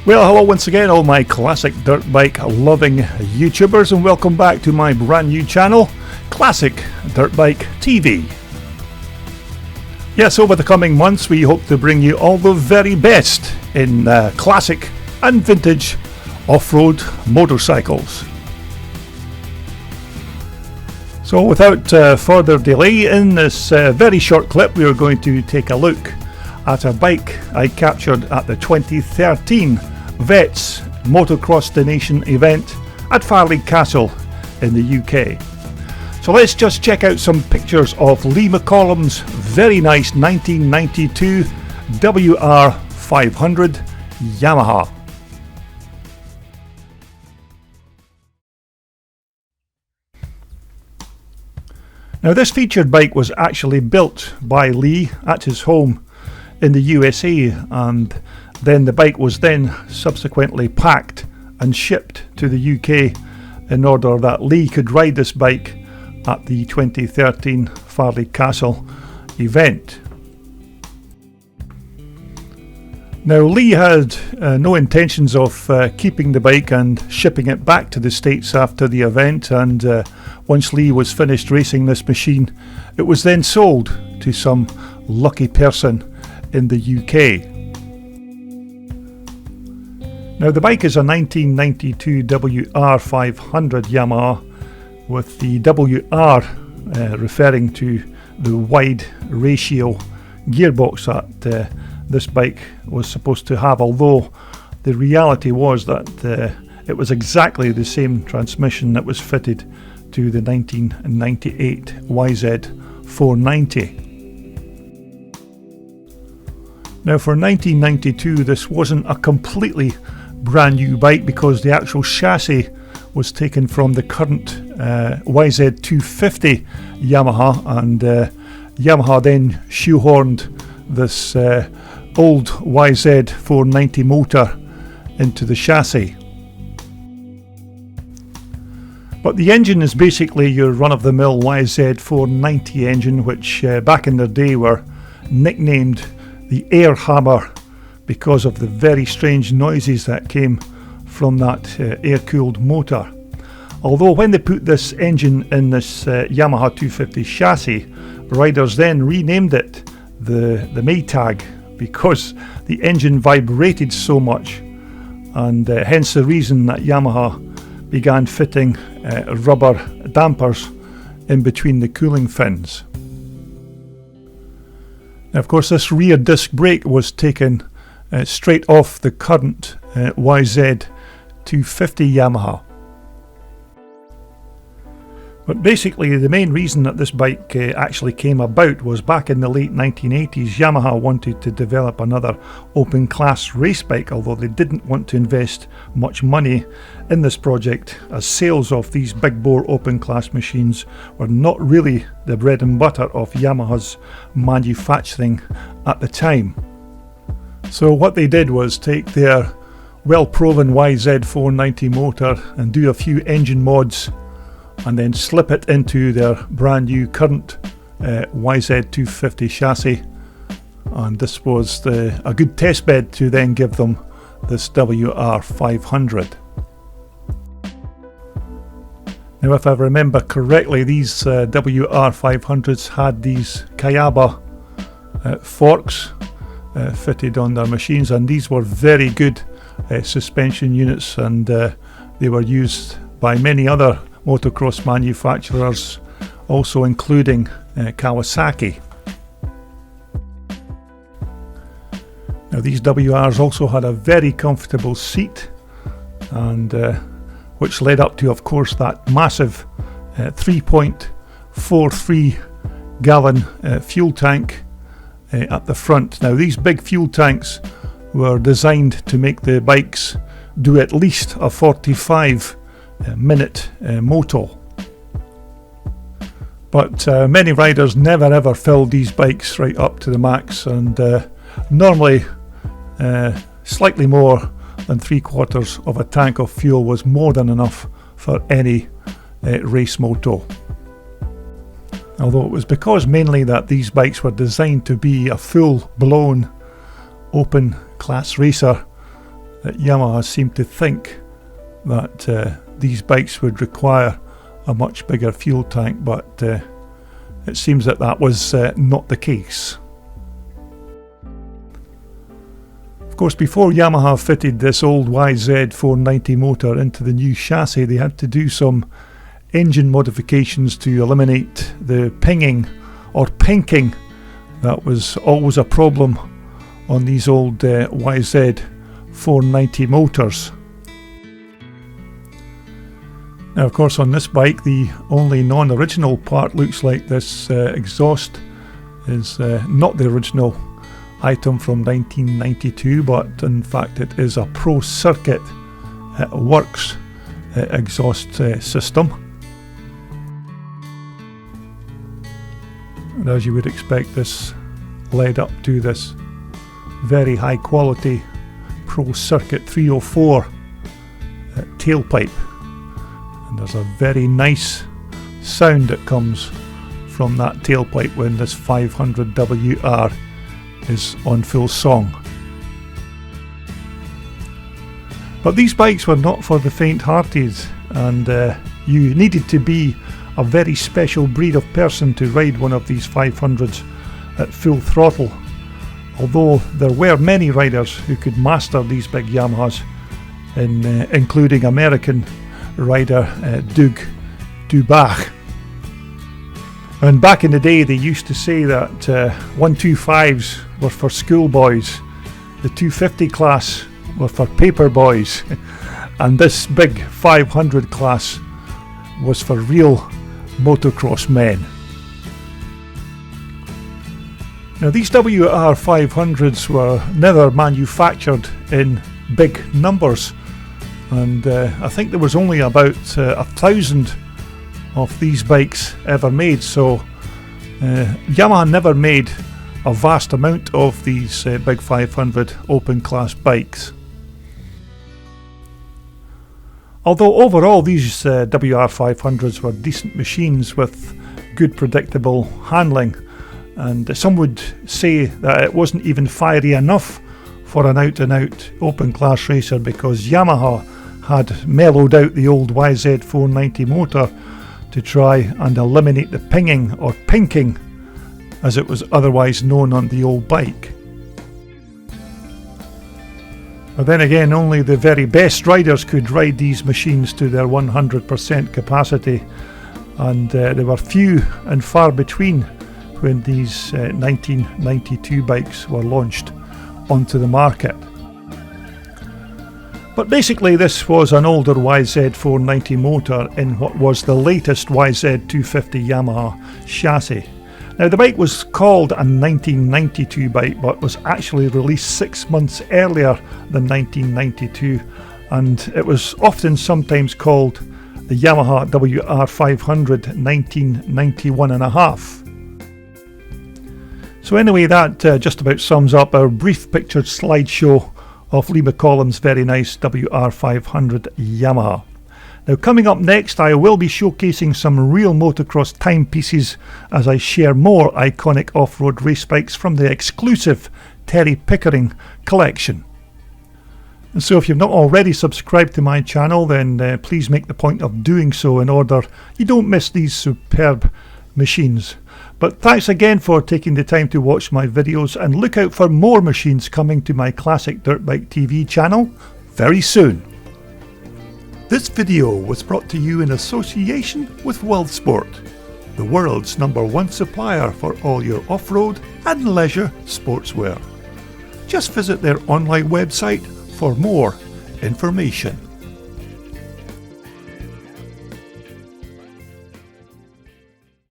Well, hello once again, all my classic dirt bike loving YouTubers, and welcome back to my brand new channel, Classic Dirt Bike TV. Yes, over the coming months we hope to bring you all the very best in classic and vintage off-road motorcycles. So without further delay, in this very short clip we are going to take a look at a bike I captured at the 2013 Vets Motocross the Nation event at Farleigh Castle in the UK. So let's just check out some pictures of Lee McCollum's very nice 1992 WR500 Yamaha. Now this featured bike was actually built by Lee at his home in the USA, and then the bike was then subsequently packed and shipped to the UK in order that Lee could ride this bike at the 2013 Farleigh Castle event. Now Lee had no intentions of keeping the bike and shipping it back to the States after the event, and once Lee was finished racing this machine, it was then sold to some lucky person in the UK. Now the bike is a 1992 WR500 Yamaha, with the WR referring to the wide ratio gearbox that this bike was supposed to have, although the reality was that it was exactly the same transmission that was fitted to the 1998 YZ490. Now for 1992 this wasn't a completely brand new bike, because the actual chassis was taken from the current YZ250 Yamaha, and Yamaha then shoehorned this old YZ490 motor into the chassis. But the engine is basically your run-of-the-mill YZ490 engine, which back in the day were nicknamed the air hammer because of the very strange noises that came from that air-cooled motor. Although when they put this engine in this Yamaha 250 chassis, riders then renamed it the Maytag, because the engine vibrated so much, and hence the reason that Yamaha began fitting rubber dampers in between the cooling fins. Now, of course, this rear disc brake was taken straight off the current YZ250 Yamaha. But basically the main reason that this bike actually came about was back in the late 1980s, Yamaha wanted to develop another open class race bike, although they didn't want to invest much money in this project, as sales of these big bore open class machines were not really the bread and butter of Yamaha's manufacturing at the time. So what they did was take their well proven YZ490 motor and do a few engine mods, and then slip it into their brand new current YZ250 chassis, and this was a good test bed to then give them this WR500. Now if I remember correctly, these WR500s had these Kayaba Forks fitted on their machines, and these were very good suspension units, and they were used by many other motocross manufacturers, also including Kawasaki. Now these WRs also had a very comfortable seat, and which led up to, of course, that massive 3.43 gallon fuel tank at the front. Now these big fuel tanks were designed to make the bikes do at least a 45 minute moto. But many riders never ever filled these bikes right up to the max, and normally slightly more than 3/4 of a tank of fuel was more than enough for any race moto. Although it was because mainly that these bikes were designed to be a full blown open class racer, that Yamaha seemed to think that these bikes would require a much bigger fuel tank, but it seems that that was not the case. Of course, before Yamaha fitted this old YZ490 motor into the new chassis, they had to do some engine modifications to eliminate the pinging or pinking that was always a problem on these old YZ490 motors. Now, of course, on this bike, the only non-original part looks like this exhaust is not the original item from 1992, but in fact it is a Pro Circuit Works exhaust system. And as you would expect, this led up to this very high quality Pro Circuit 304 tailpipe, and there's a very nice sound that comes from that tailpipe when this 500 WR is on full song. But these bikes were not for the faint-hearted, and you needed to be a very special breed of person to ride one of these 500s at full throttle, although there were many riders who could master these big Yamahas, including American rider Doug Dubach. And back in the day, they used to say that 125s were for schoolboys, the 250 class were for paper boys, and this big 500 class was for real motocross men. Now, these WR500s were never manufactured in big numbers, and I think there was only about 1,000 of these bikes ever made, so Yamaha never made a vast amount of these big 500 open class bikes. Although overall these WR500s were decent machines with good predictable handling, and some would say that it wasn't even fiery enough for an out-and-out open class racer because Yamaha had mellowed out the old YZ490 motor to try and eliminate the pinging or pinking as it was otherwise known on the old bike. But then again, only the very best riders could ride these machines to their 100% capacity, and there were few and far between when these 1992 bikes were launched onto the market. But basically this was an older YZ490 motor in what was the latest YZ250 Yamaha chassis. Now, the bike was called a 1992 bike, but was actually released 6 months earlier than 1992, and it was often sometimes called the Yamaha WR500 1991.5. So anyway, that just about sums up our brief pictured slideshow of Lee McCollum's very nice WR500 Yamaha. Now, coming up next, I will be showcasing some real motocross timepieces as I share more iconic off-road race bikes from the exclusive Terry Pickering collection. And so if you've not already subscribed to my channel, then please make the point of doing so in order you don't miss these superb machines. But thanks again for taking the time to watch my videos, and look out for more machines coming to my Classic Dirt Bike TV channel very soon. This video was brought to you in association with WorldSport, the world's #1 supplier for all your off-road and leisure sportswear. Just visit their online website for more information.